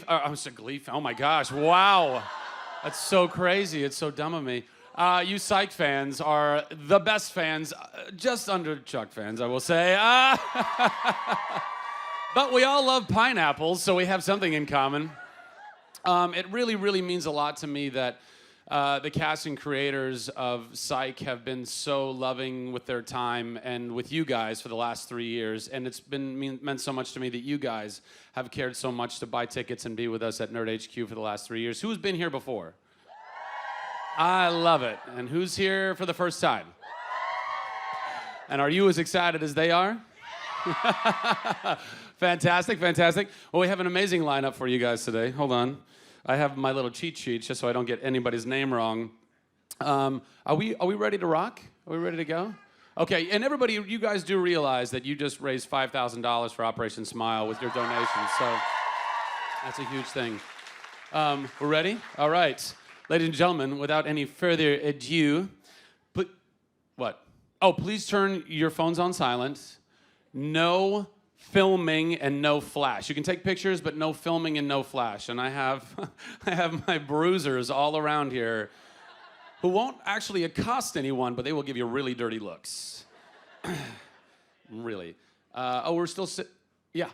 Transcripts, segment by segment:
I'm so Glee. Oh my gosh! Wow, that's so crazy. It's so dumb of me. You Psych fans are the best fans, just under Chuck fans, I will say. But we all love pineapples, so we have something in common. It really, really means a lot to me that the cast and creators of Psych have been so loving with their time and with you guys for the last 3 years. And it's meant so much to me that you guys have cared so much to buy tickets and be with us at Nerd HQ for the last 3 years. Who's been here before? I love it. And who's here for the first time? And are you as excited as they are? Fantastic, fantastic. Well, we have an amazing lineup for you guys today. Hold on. I have my little cheat sheet just so I don't get anybody's name wrong. Are we ready to rock? Are we ready to go? Okay, and everybody, you guys do realize that you just raised $5,000 for Operation Smile with your donation, so that's a huge thing. We're ready? All right. Ladies and gentlemen, without any further ado, what? Oh, please turn your phones on silent. No filming and no flash. You can take pictures, but no filming and no flash. And I have my bruisers all around here who won't actually accost anyone, but they will give you really dirty looks. Really. We're still yeah.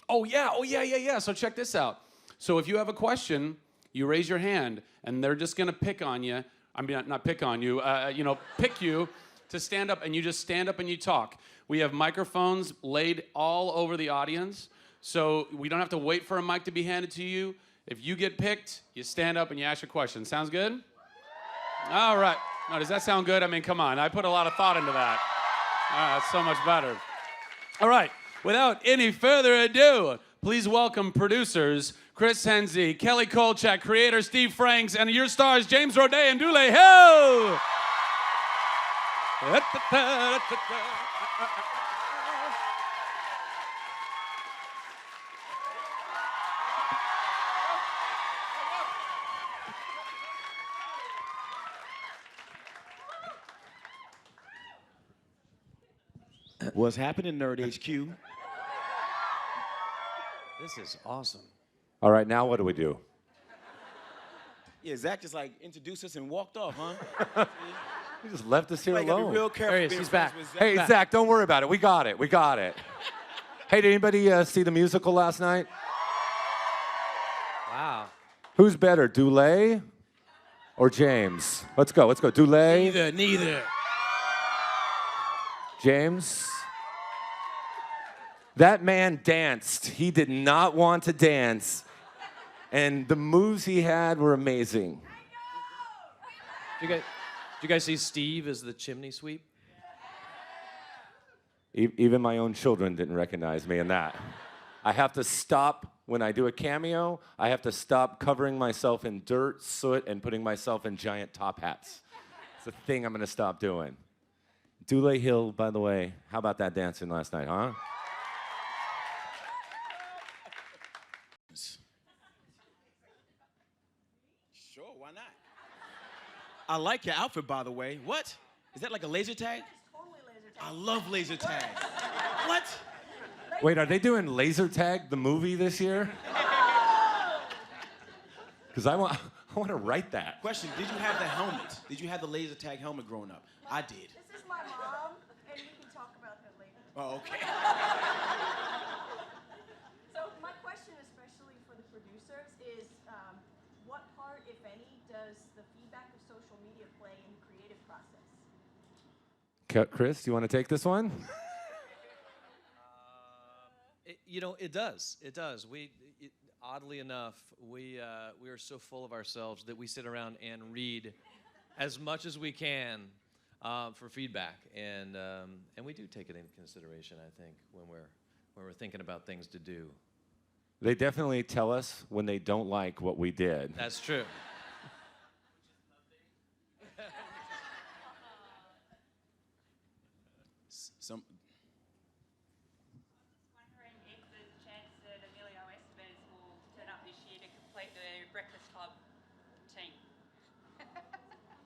Oh, yeah. So check this out. So if you have a question, you raise your hand, and they're just going to pick on you. I mean, not pick on you, pick you to stand up, and you just stand up and you talk. We have microphones laid all over the audience, so we don't have to wait for a mic to be handed to you. If you get picked, you stand up and you ask your question. Sounds good? All right. No, does that sound good? I mean, come on. I put a lot of thought into that. That's so much better. All right. Without any further ado, please welcome producers Chris Henze, Kelly Kulchak, creator Steve Franks, and your stars James Roday and Dulé. Ho! What's happening, Nerd HQ? This is awesome. All right, now what do we do? Yeah, Zach just like introduced us and walked off, huh? He just left us here Like, alone. be real careful. There he is, being he's friends back. with Zach. Hey, Zach, don't worry about it. We got it. Hey, did anybody see the musical last night? Wow. Who's better, Dulé or James? Let's go. Dulé, Neither. James. That man danced. He did not want to dance. And the moves he had were amazing. Did you guys see Steve as the chimney sweep? Even my own children didn't recognize me in that. I have to stop when I do a cameo. I have to stop covering myself in dirt, soot, and putting myself in giant top hats. It's a thing I'm going to stop doing. Dule Hill, by the way, how about that dancing last night, huh? Sure, why not? I like your outfit, by the way. What? Is that like a laser tag? Totally laser tag. I love laser tag. What? Wait, are they doing Laser Tag, the movie, this year? Because I want to write that. Question, did you have the helmet? Did you have the laser tag helmet growing up? I did. This is my mom, and we can talk about her later. Oh, okay. So my question, especially for the producers, is what part, if any, does the feedback of social media play in the creative process? Chris, do you want to take this one? It does. It does. Oddly enough, we are so full of ourselves that we sit around and read as much as we can for feedback, and we do take it into consideration. I think when we're thinking about things to do. They definitely tell us when they don't like what we did. That's true. Some. Wondering if there's a chance that Emilio Estevez will turn up this year to complete the Breakfast Club team.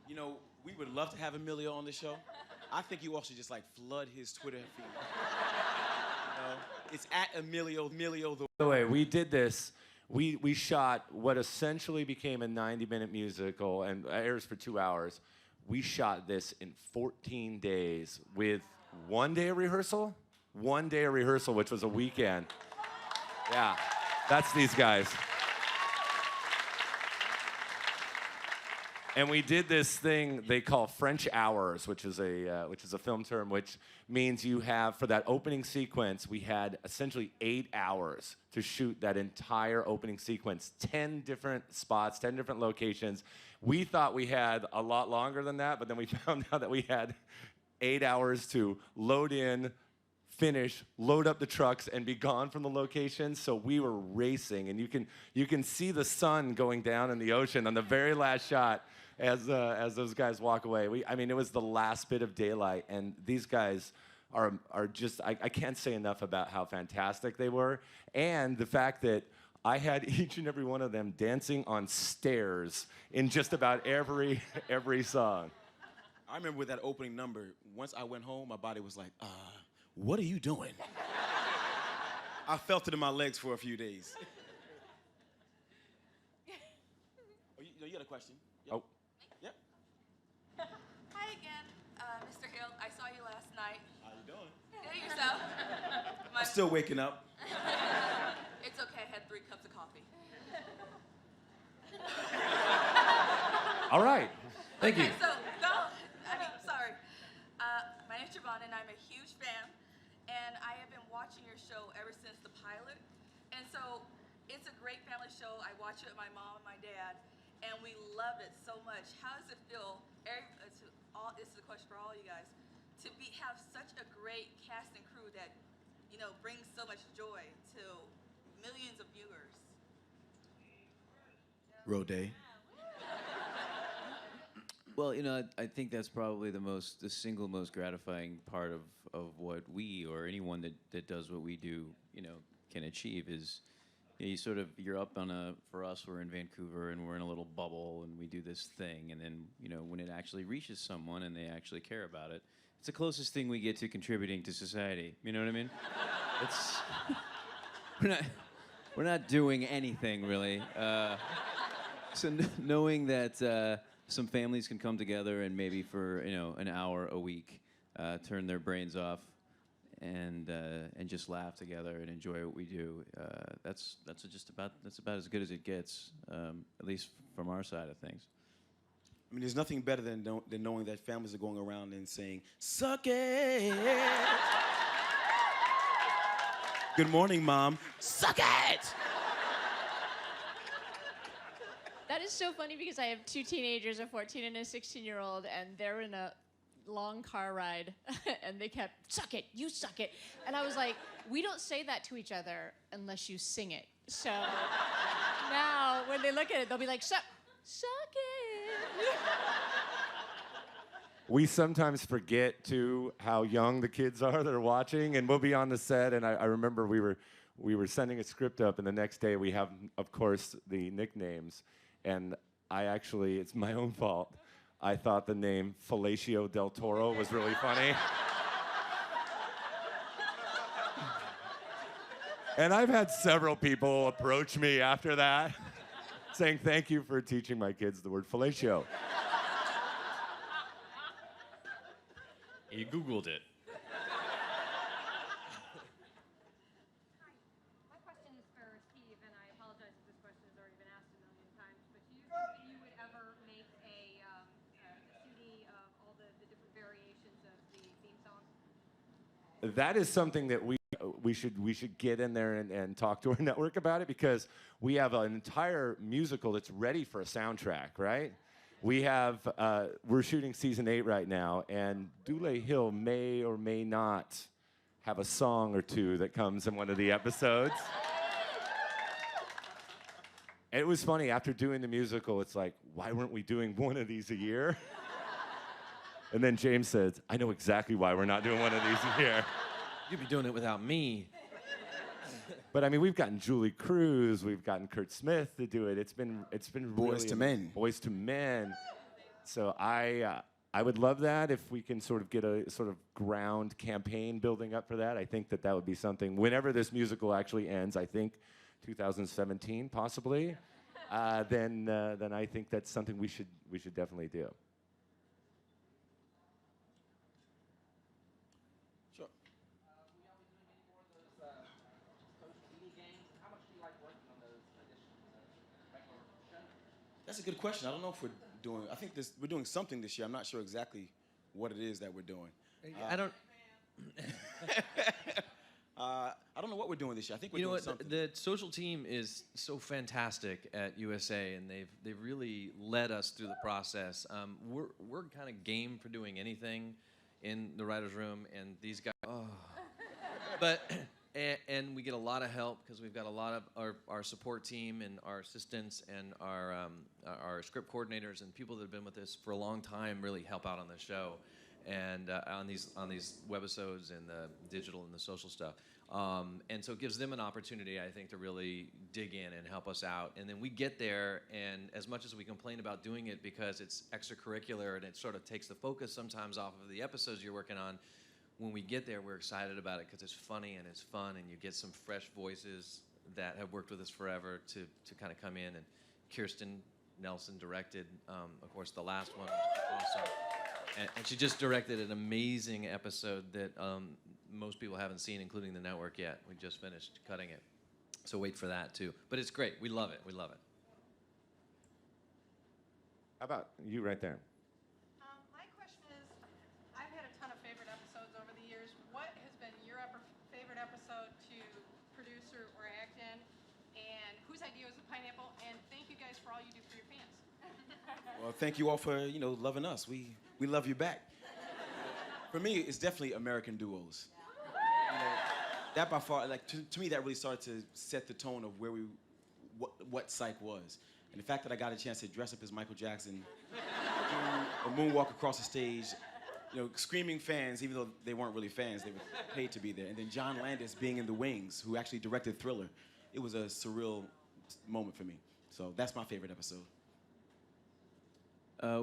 You know, we would love to have Emilio on the show. I think you all should just like flood his Twitter feed. It's at Emilio the. By the way, we did this. We shot what essentially became a 90-minute musical and airs for 2 hours. We shot this in 14 days with 1 day of rehearsal. 1 day of rehearsal, which was a weekend. Yeah, that's these guys. And we did this thing they call French hours, which is a film term, which means you have, for that opening sequence, we had essentially 8 hours to shoot that entire opening sequence, 10 different spots, 10 different locations. We thought we had a lot longer than that, but then we found out that we had 8 hours to load in, finish, load up the trucks, and be gone from the location. So we were racing, and you can see the sun going down in the ocean on the very last shot as those guys walk away. I mean, it was the last bit of daylight, and these guys are just, I can't say enough about how fantastic they were, and the fact that I had each and every one of them dancing on stairs in just about every song. I remember with that opening number, once I went home, my body was like, what are you doing? I felt it in my legs for a few days. Oh, you got a question? Yep. Oh. Yep. Hi again, Mr. Hill. I saw you last night. How you doing? Hey, yourself. I'm still waking up. It's okay. I had 3 cups of coffee. All right. Thank you. Okay, so, sorry. My name's Javon, and I'm a huge fan. And I have been watching your show ever since the pilot. And so, it's a great family show. I watch it with my mom and my dad, and we love it so much. How does it feel? This is a question for all you guys. To have such a great cast and crew that, brings so much joy to millions of viewers. Roday. Well, I think that's probably the single most gratifying part of what we, or anyone that does what we do, can achieve is, you're up for us, we're in Vancouver and we're in a little bubble and we do this thing, and then, when it actually reaches someone and they actually care about it, it's the closest thing we get to contributing to society. You know what I mean? It's, we're not doing anything really. So knowing that some families can come together and maybe for an hour a week turn their brains off and just laugh together and enjoy what we do, that's about as good as it gets, at least from our side of things. I mean, there's nothing better than knowing that families are going around and saying, "Suck it." Good morning, Mom. Suck it. That is so funny because I have 2 teenagers, a 14 and a 16-year-old, and they're in a long car ride, and they kept, "Suck it, you suck it." And I was like, we don't say that to each other unless you sing it. So now when they look at it, they'll be like, suck it. We sometimes forget, too, how young the kids are that are watching, and we'll be on the set, and I remember we were sending a script up, and the next day we have, of course, the nicknames, and it's my own fault. I thought the name Fellatio del Toro was really funny. And I've had several people approach me after that saying, "Thank you for teaching my kids the word fellatio." You Googled it. My question is for Steve, and I apologize if this question has already been asked a million times, but do you think that you would ever make a CD of all the different variations of the theme song? That is something that we should get in there and talk to our network about it, because we have an entire musical that's ready for a soundtrack, right? We're shooting season 8 right now, and Dule Hill may or may not have a song or 2 that comes in one of the episodes. It was funny, after doing the musical, it's like, why weren't we doing one of these a year? And then James said, "I know exactly why we're not doing one of these a year." You'd be doing it without me. But I mean, we've gotten Julie Cruz, we've gotten Kurt Smith to do it. It's been Boys really to Men. Boys to Men. So I would love that if we can sort of get a sort of ground campaign building up for that. I think that that would be something, whenever this musical actually ends, I think 2017 possibly, then I think that's something we should definitely do. Sure. That's a good question. I don't know if we're doing. I think we're doing something this year. I'm not sure exactly what it is that we're doing. I don't. I don't know what we're doing this year. I think we're You know doing what? something. The social team is so fantastic at USA, and they've really led us through the process. We're kind of game for doing anything in the writers' room, and these guys. Oh. But and we get a lot of help because we've got a lot of our support team and our assistants and our script coordinators and people that have been with us for a long time really help out on the show, and on these webisodes and the digital and the social stuff. And so it gives them an opportunity, I think, to really dig in and help us out. And then we get there, and as much as we complain about doing it because it's extracurricular and it sort of takes the focus sometimes off of the episodes you're working on, when we get there, we're excited about it because it's funny and it's fun, and you get some fresh voices that have worked with us forever to kind of come in. And Kirsten Nelson directed, of course, the last one, which was awesome. And she just directed an amazing episode that most people haven't seen, including the network yet. We just finished cutting it. So wait for that, too. But it's great. We love it. We love it. How about you right there? My question is, I've had a ton of favorite episodes over the years. What has been your favorite episode to produce or act in? And whose idea was the pineapple? And thank you guys for all you do for your fans. Well, thank you all for loving us. We love you back. For me, it's definitely American duos. That by far, like to me, that really started to set the tone of where what Psych was. And the fact that I got a chance to dress up as Michael Jackson, do a moonwalk across the stage, screaming fans, even though they weren't really fans, they were paid to be there. And then John Landis being in the wings, who actually directed Thriller. It was a surreal moment for me. So that's my favorite episode.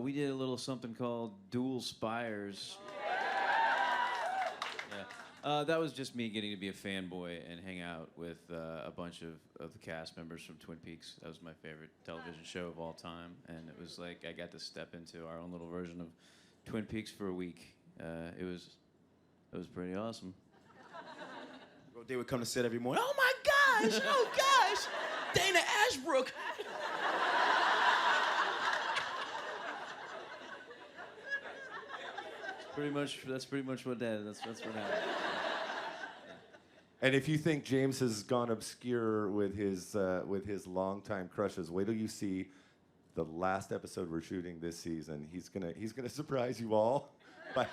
We did a little something called Dual Spires. Yeah. That was just me getting to be a fanboy and hang out with a bunch of the cast members from Twin Peaks. That was my favorite television show of all time. And it was like I got to step into our own little version of Twin Peaks for a week. It was pretty awesome. They would come to set every morning. Oh my gosh! Oh gosh! Dana Ashbrook! That's pretty much what that's what happened. And if you think James has gone obscure with his longtime crushes, wait till you see the last episode we're shooting this season. He's gonna surprise you all. But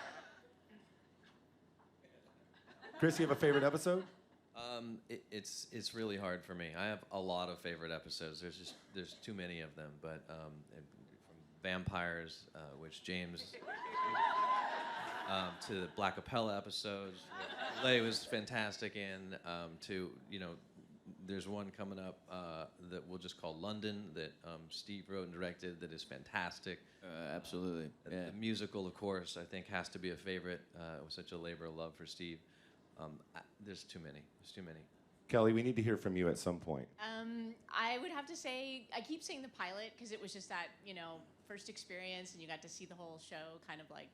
Chris, you have a favorite episode? It's really hard for me. I have a lot of favorite episodes. There's too many of them. But from Vampires, which James. To the Black Capella episodes, Dulé was fantastic in. There's one coming up that we'll just call London that Steve wrote and directed that is fantastic. Absolutely. Yeah. The musical, of course, I think has to be a favorite. It was such a labor of love for Steve. There's too many. There's too many. Kelly, we need to hear from you at some point. I would have to say, I keep saying the pilot because it was just that, first experience and you got to see the whole show kind of like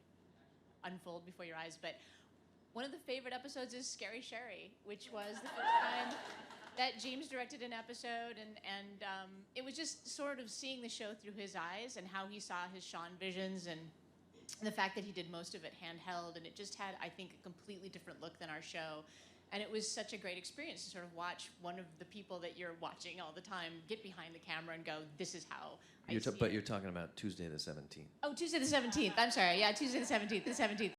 unfold before your eyes. But one of the favorite episodes is Scary Sherry, which was the first time that James directed an episode, and it was just sort of seeing the show through his eyes and how he saw his Sean visions and the fact that he did most of it handheld, and it just had, I think, a completely different look than our show. And it was such a great experience to sort of watch one of the people that you're watching all the time get behind the camera and go, this is how I see But it. you're talking about Tuesday the 17th. Oh, Tuesday the 17th. I'm sorry. Yeah, Tuesday the 17th. The 17th.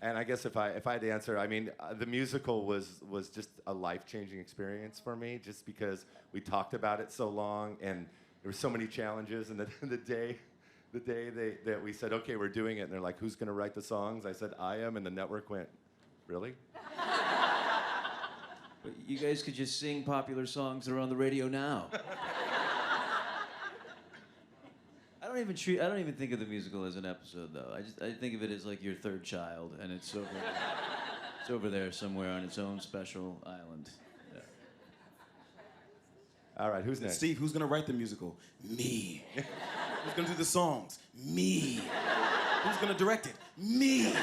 And I guess if I had to answer, I mean, the musical was just a life-changing experience for me, just because we talked about it so long, and there were so many challenges. And the day that we said, okay, we're doing it, and they're like, who's going to write the songs? I said, I am, and the network went, really? But you guys could just sing popular songs that are on the radio now. I don't I don't even think of the musical as an episode though. I think of it as like your third child, and it's over there somewhere on its own special island. Yeah. All right, who's next? Steve, who's gonna write the musical? Me. Who's gonna do the songs? Me. Who's gonna direct it? Me.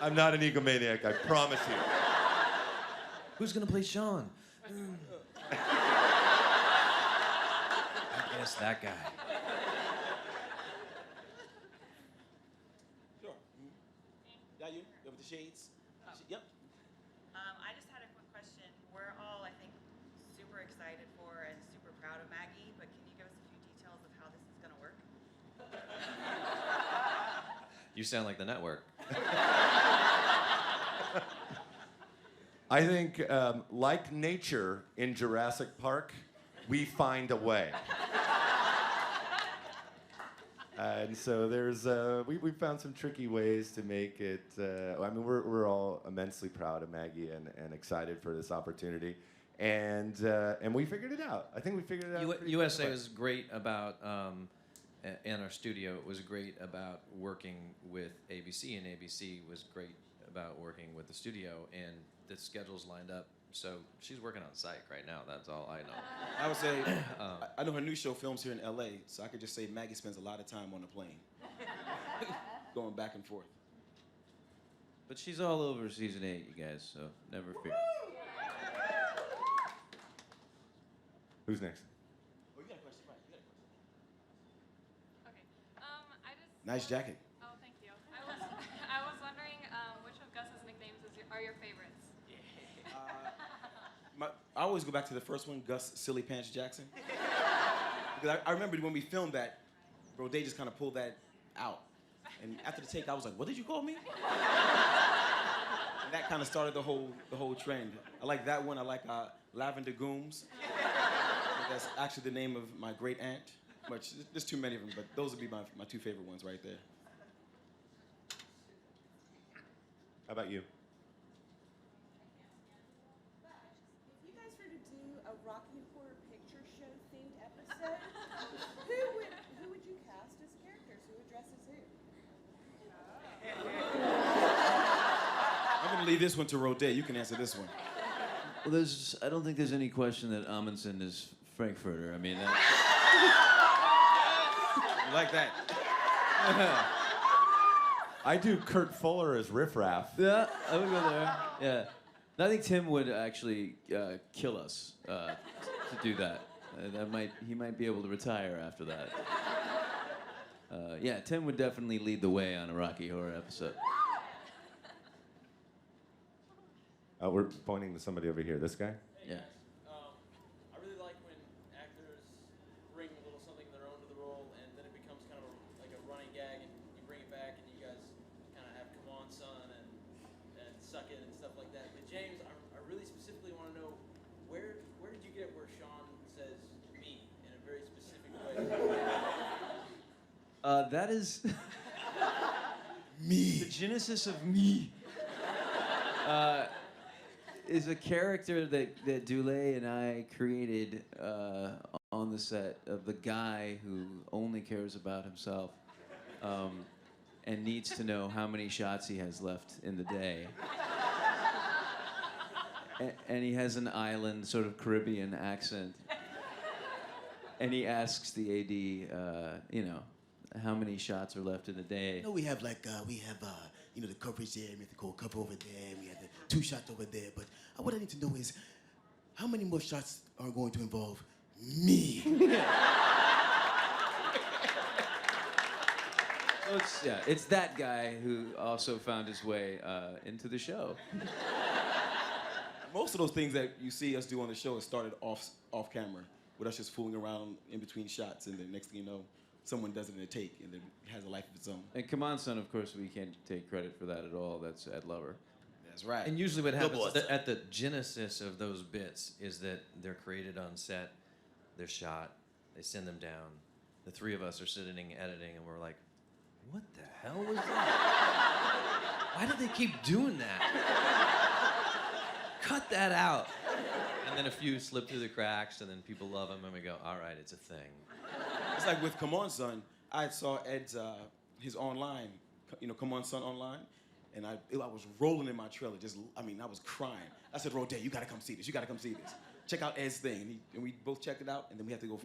I'm not an egomaniac, I promise you. Who's gonna play Sean? I guess that guy. Sure. Yeah, you? You with the shades? Yep. I just had a quick question. We're all, I think, super excited for and super proud of Maggie, but can you give us a few details of how this is going to work? You sound like the network. I think, like nature in Jurassic Park, we find a way. And so there's, we found some tricky ways to make it, I mean, we're all immensely proud of Maggie and excited for this opportunity. And we figured it out. I think we figured it out. USA quick. was great about, in our studio, it was great about working with ABC, and ABC was great about working with the studio, and the schedules lined up. So she's working on Psych right now. That's all I know. I would say, I know her new show films here in LA, so I could just say Maggie spends a lot of time on the plane. Going back and forth. But she's all over season 8, you guys, so never fear. Who's next? Oh, you got a question, right? You got a question. Okay. I just. Nice jacket. Oh, thank you. I was wondering which of Gus's nicknames are your favorites? I always go back to the first one, Gus Silly Pants Jackson. Because I remember when we filmed that, Roday just kind of pulled that out. And after the take, I was like, what did you call me? And that kind of started the whole trend. I like that one. I like Lavender Gooms. That's actually the name of my great aunt. Much, there's too many of them, but those would be my two favorite ones right there. How about you? If you guys were to do a Rocky Horror Picture Show themed episode, who would you cast as characters? Who would dress as who? I'm gonna leave this one to Roday. You can answer this one. Well, I don't think there's any question that Amundsen is Frankfurter. I mean, that... You like that? I do Kurt Fuller as Riff Raff. Yeah, I would go there. Yeah. And I think Tim would actually kill us to do that. He might be able to retire after that. Yeah, Tim would definitely lead the way on a Rocky Horror episode. We're pointing to somebody over here. This guy? Yeah. I really like when actors bring a little something of their own to the role, and then it becomes kind of like a running gag, and you bring it back, and you guys kind of have "Come On, Son" and "Suck It" and stuff like that. But James, I really specifically want to know where did you get where Sean says "me" in a very specific way? That is Me. the genesis of me. Is a character that Dulé and I created on the set of the guy who only cares about himself and needs to know how many shots he has left in the day. And he has an island sort of Caribbean accent. And he asks the AD, how many shots are left in the day. No, we have the coverage there, we have the cold cover over there, we have the 2 shots over there, but what I need to know is how many more shots are going to involve me? It's that guy who also found his way into the show. Most of those things that you see us do on the show started off camera, with us just fooling around in between shots, and then next thing you know, someone does it in a take, and then it has a life of its own. And Come On, Son, of course, we can't take credit for that at all. That's Ed Lover. That's right. And usually what happens at the genesis of those bits is that they're created on set, they're shot, they send them down. The 3 of us are sitting editing, and we're like, what the hell was that? Why did they keep doing that? Cut that out. And then a few slip through the cracks, and then people love them, and we go, all right, it's a thing. It's like with Come On Son, I saw Ed's, his online, Come On Son online, and I was rolling in my trailer, I was crying. I said, Roday, you gotta come see this, Check out Ed's thing, and we both checked it out, and then we had to go,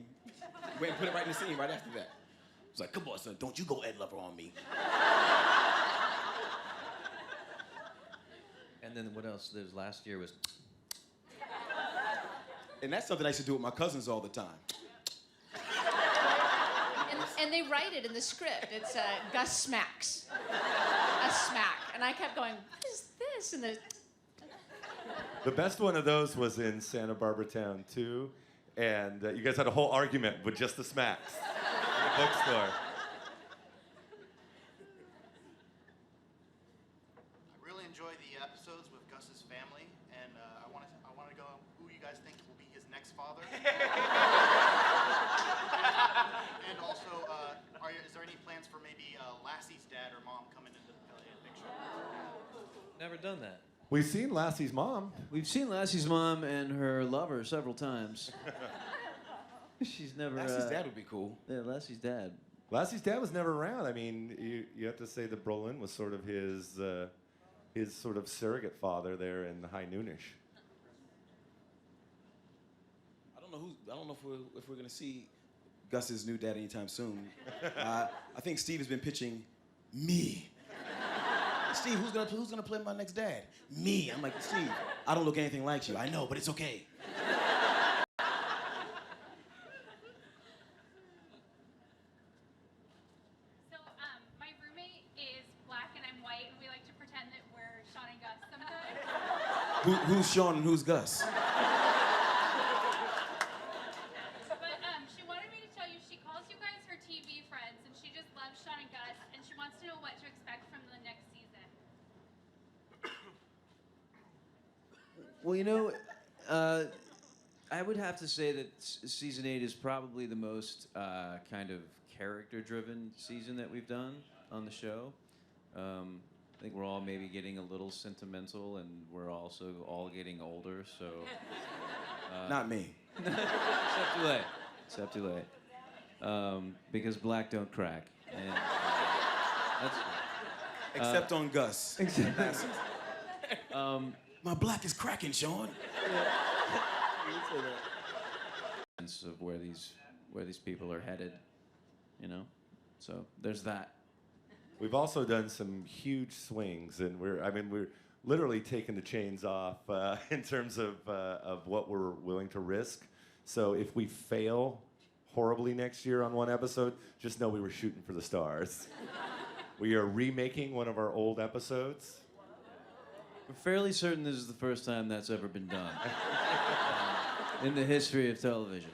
we had to put it right in the scene right after that. It was like, come on, son, don't you go Ed Lover on me. And then what else? There's last year was. And that's something I used to do with my cousins all the time. And they write it in the script. It's Gus smacks. A smack. And I kept going, what is this? And The best one of those was in Santa Barbara Town 2, and you guys had a whole argument with just the smacks in the bookstore. I really enjoy the episodes with Gus's family, and I want to go who you guys think will be his next father. And also, is there any plans for maybe Lassie's dad or mom coming into the picture? Never done that. We've seen Lassie's mom. We've seen Lassie's mom and her lover several times. She's never. Lassie's dad would be cool. Yeah, Lassie's dad. Lassie's dad was never around. I mean, you have to say that Brolin was sort of his sort of surrogate father there in High Noonish. I don't know if we're gonna see Gus's new dad anytime soon. I think Steve has been pitching me. Steve, who's gonna play my next dad? Me. I'm like, Steve, I don't look anything like you. I know, but it's okay. So, my roommate is black and I'm white, and we like to pretend that we're Sean and Gus sometimes. Who's Sean and who's Gus? But she wanted me to tell you she calls you guys her TV friends, and she just loves Sean and Gus, and she wants to know what to expect from the next season. Well, I would have to say that season 8 is probably the most kind of character-driven season that we've done on the show. I think we're all maybe getting a little sentimental, and we're also all getting older, so... Not me. Except too late. Because black don't crack. And, that's... Except on Gus. My black is cracking, Sean. Of where these people are headed, So there's that. We've also done some huge swings, and we're literally taking the chains off in terms of what we're willing to risk. So if we fail horribly next year on one episode, just know we were shooting for the stars. We are remaking one of our old episodes. We're fairly certain this is the first time that's ever been done in the history of television.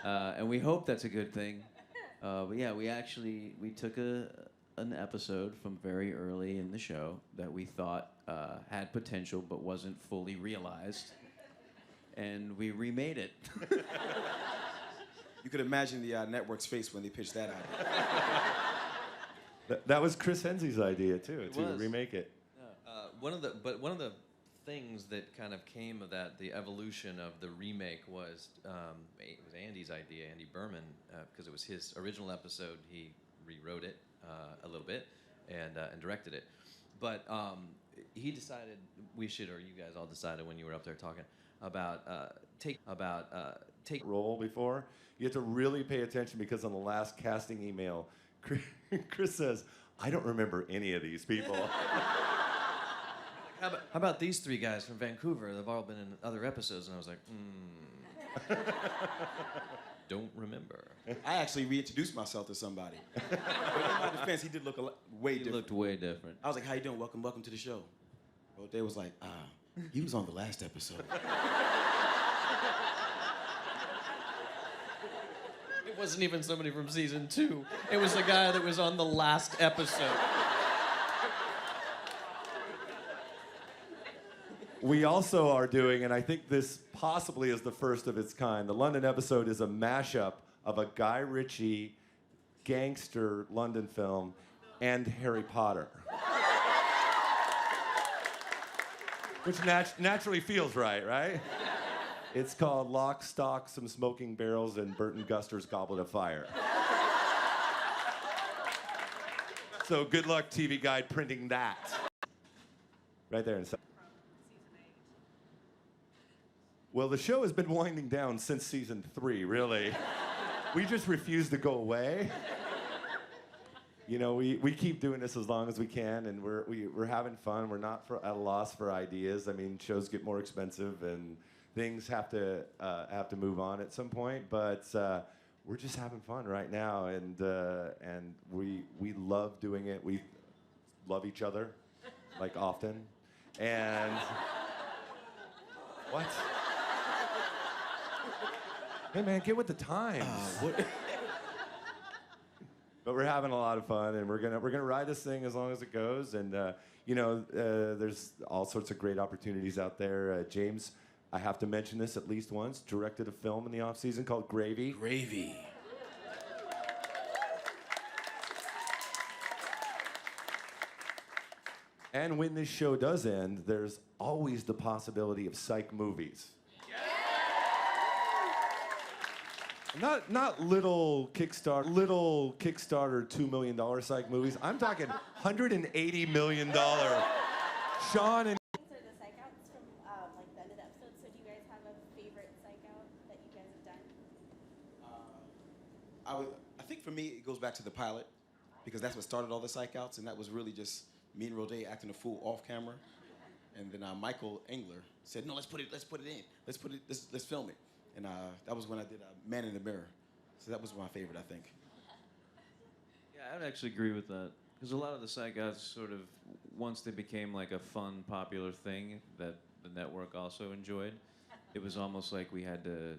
And we hope that's a good thing. But yeah, we took an episode from very early in the show that we thought had potential but wasn't fully realized. And we remade it. You could imagine the network's face when they pitched that idea. That was Chris Henze's idea too, to remake it. One of the things that kind of came of that, the evolution of the remake, was it was Andy's idea, Andy Berman, because it was his original episode. He rewrote it a little bit and directed it, but he decided we should, or you guys all decided when you were up there talking about take role before. You have to really pay attention because on the last casting email, Chris says, "I don't remember any of these people." How about these three guys from Vancouver? They've all been in other episodes, and I was like, don't remember. I actually reintroduced myself to somebody. But in my defense, he did look way different. He looked way different. I was like, how you doing? Welcome to the show. Roday was like, he was on the last episode. It wasn't even somebody from season 2. It was the guy that was on the last episode. We also are doing, and I think this possibly is the first of its kind, the London episode is a mashup of a Guy Ritchie gangster London film and Harry Potter. Which naturally feels right? It's called Lock, Stock, Some Smoking Barrels, and Burton Guster's Goblet of Fire. So good luck, TV Guide, printing that. Right there inside. Well, the show has been winding down since season 3, really. We just refuse to go away. You know, we keep doing this as long as we can, and we're having fun. We're not at a loss for ideas. I mean, shows get more expensive, and things have to move on at some point. But we're just having fun right now, and we love doing it. We love each other, like often, and what? Hey man, get with the times. But we're having a lot of fun, and we're gonna ride this thing as long as it goes. And you know, there's all sorts of great opportunities out there. James, I have to mention this at least once, directed a film in the off season called Gravy. Gravy. And when this show does end, there's always the possibility of Psych movies. Not little Kickstarter $2 million Psych movies. I'm talking $180 million. Sean and To the psych outs from like the end of the episode. So do you guys have a favorite psych out that you guys have done? I think for me, it goes back to the pilot, because that's what started all the psych outs, and that was really just me and Roday acting a fool off camera. And then Michael Engler said, "No, let's put it in. Let's film it." And that was when I did Man in the Mirror. So that was my favorite, I think. Yeah, I would actually agree with that. Because a lot of the Psych outs sort of, once they became like a fun, popular thing that the network also enjoyed, it was almost like we had to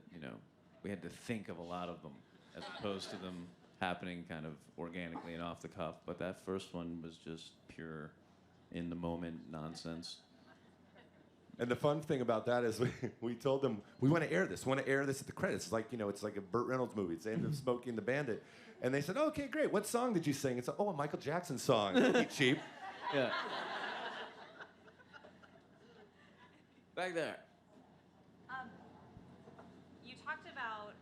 think of a lot of them, as opposed to them happening kind of organically and off the cuff. But that first one was just pure, in the moment nonsense. And the fun thing about that is we told them, we want to air this at the credits. It's like, you know, it's like a Burt Reynolds movie. It's the end of Smokey and the Bandit. And they said, oh, okay, great. What song did you sing? It's a Michael Jackson song. Be cheap. Yeah. Back there. You talked about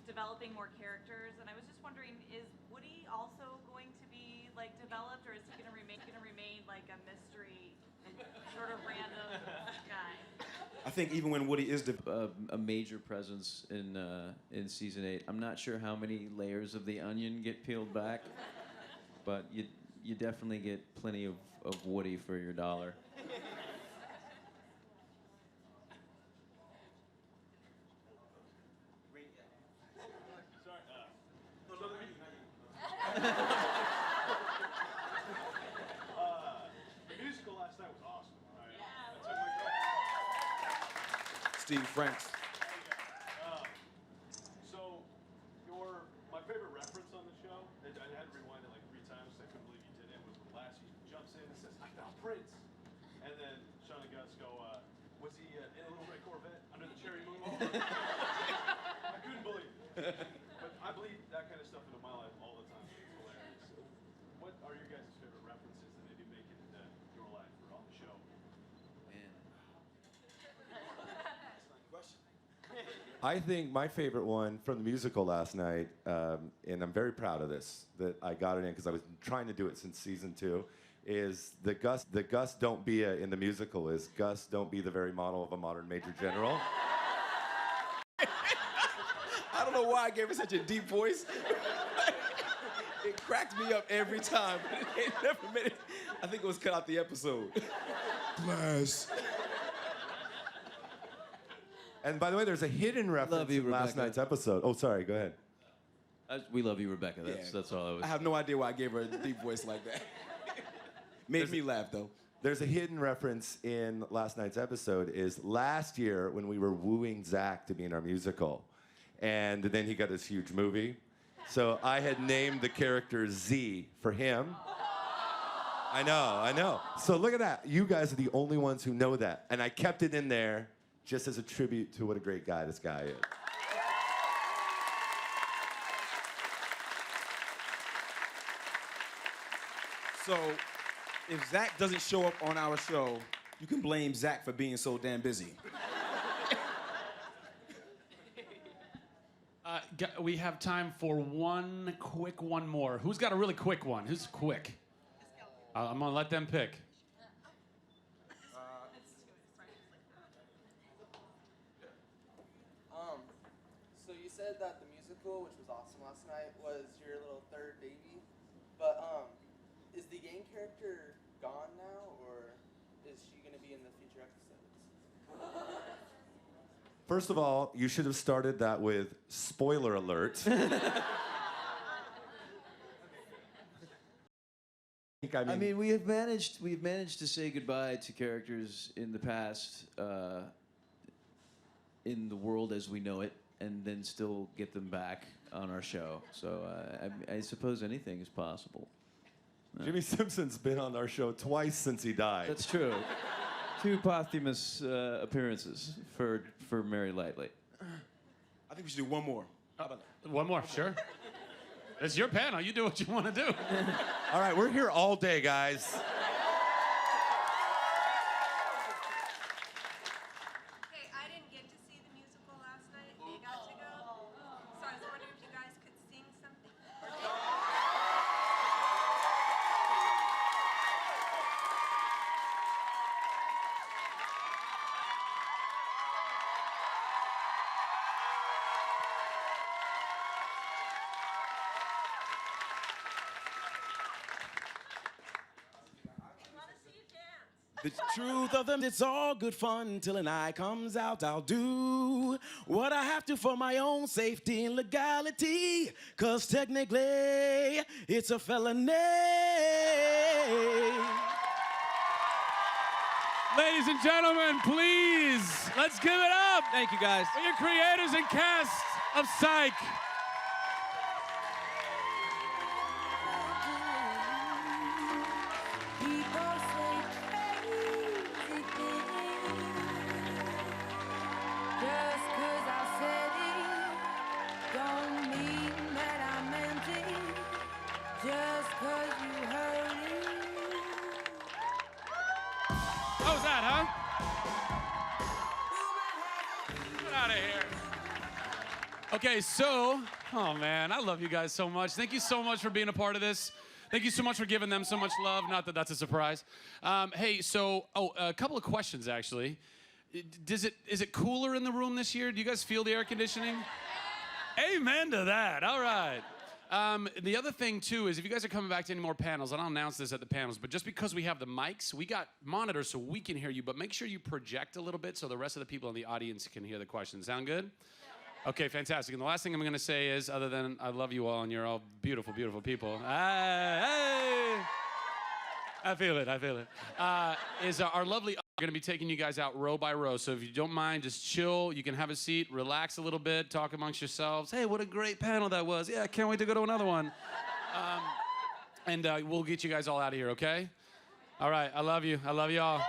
developing more characters, and I was just wondering, is Woody also going to be like developed, or is he going to remain like a mystery, sort of random guy? I think even when Woody is a major presence in season 8, I'm not sure how many layers of the onion get peeled back, but you definitely get plenty of Woody for your dollar. The musical last night was awesome. Right? Steve Franks. So, my favorite reference on the show, I had to rewind it like 3 times because I couldn't believe you did it, was when Lassie jumps in and says, "I found Prince." And then Sean and Gus go, was he in a little red Corvette under the cherry moon? I couldn't believe it. But I believe that kind of stuff into my life all the time. It's hilarious. What are your guys' favorite references that maybe make it into your life or on the show? I think my favorite one from the musical last night, and I'm very proud of this, that I got it in because I was trying to do it since season 2, is the Gus Don't Be in the musical is Gus Don't Be the very model of a modern major general. I don't know why I gave it such a deep voice. It cracked me up every time. It never made it. I think it was cut out the episode. Bless. And by the way, there's a hidden reference in last night's episode. Oh, sorry, go ahead. We love you, Rebecca. That's all I was. I have no idea why I gave her a deep voice like that. Made me laugh, though. There's a hidden reference in last night's episode is last year when we were wooing Zach to be in our musical, and then he got this huge movie. So I had named the character Z for him. I know. So look at that. You guys are the only ones who know that. And I kept it in there just as a tribute to what a great guy this guy is. So if Zach doesn't show up on our show, you can blame Zach for being so damn busy. we have time for one more. Who's got a really quick one? Who's quick? I'm gonna let them pick. So you said that the musical, which was awesome last night, was your little third baby, but is the main character gone now, or is she gonna be in the future episodes? First of all, you should have started that with spoiler alert. I mean, we've managed to say goodbye to characters in the past, in the world as we know it, and then still get them back on our show. So I suppose anything is possible. Jimmy Simpson's been on our show twice since he died. That's true. 2 posthumous appearances for Mary Lightly. I think we should do one more. How about that? One more, sure. It's your panel. You do what you want to do. All right, we're here all day, guys. Hey, I didn't get to see the musical last night. They got to go. So I was wondering if you guys could sing something. The truth of them, it's all good fun till an eye comes out. I'll do what I have to for my own safety and legality, 'cause technically it's a felony. Ladies and gentlemen, please, let's give it up. Thank you, guys. For your creators and cast of Psych. What was that, huh? Get out of here. Okay, so, oh man, I love you guys so much. Thank you so much for being a part of this. Thank you so much for giving them so much love. Not that that's a surprise. Hey, so, a couple of questions actually. Is it cooler in the room this year? Do you guys feel the air conditioning? Amen to that. All right. The other thing, too, is if you guys are coming back to any more panels, and I'll announce this at the panels, but just because we have the mics, we got monitors so we can hear you, but make sure you project a little bit so the rest of the people in the audience can hear the questions. Sound good? Okay, fantastic. And the last thing I'm going to say is, other than I love you all, and you're all beautiful, beautiful people. Hey! I feel it, is our lovely going to be taking you guys out row by row. So if you don't mind, just chill. You can have a seat, relax a little bit, talk amongst yourselves. Hey, what a great panel that was. Yeah, I can't wait to go to another one. And we'll get you guys all out of here, okay? All right, I love you. I love you all.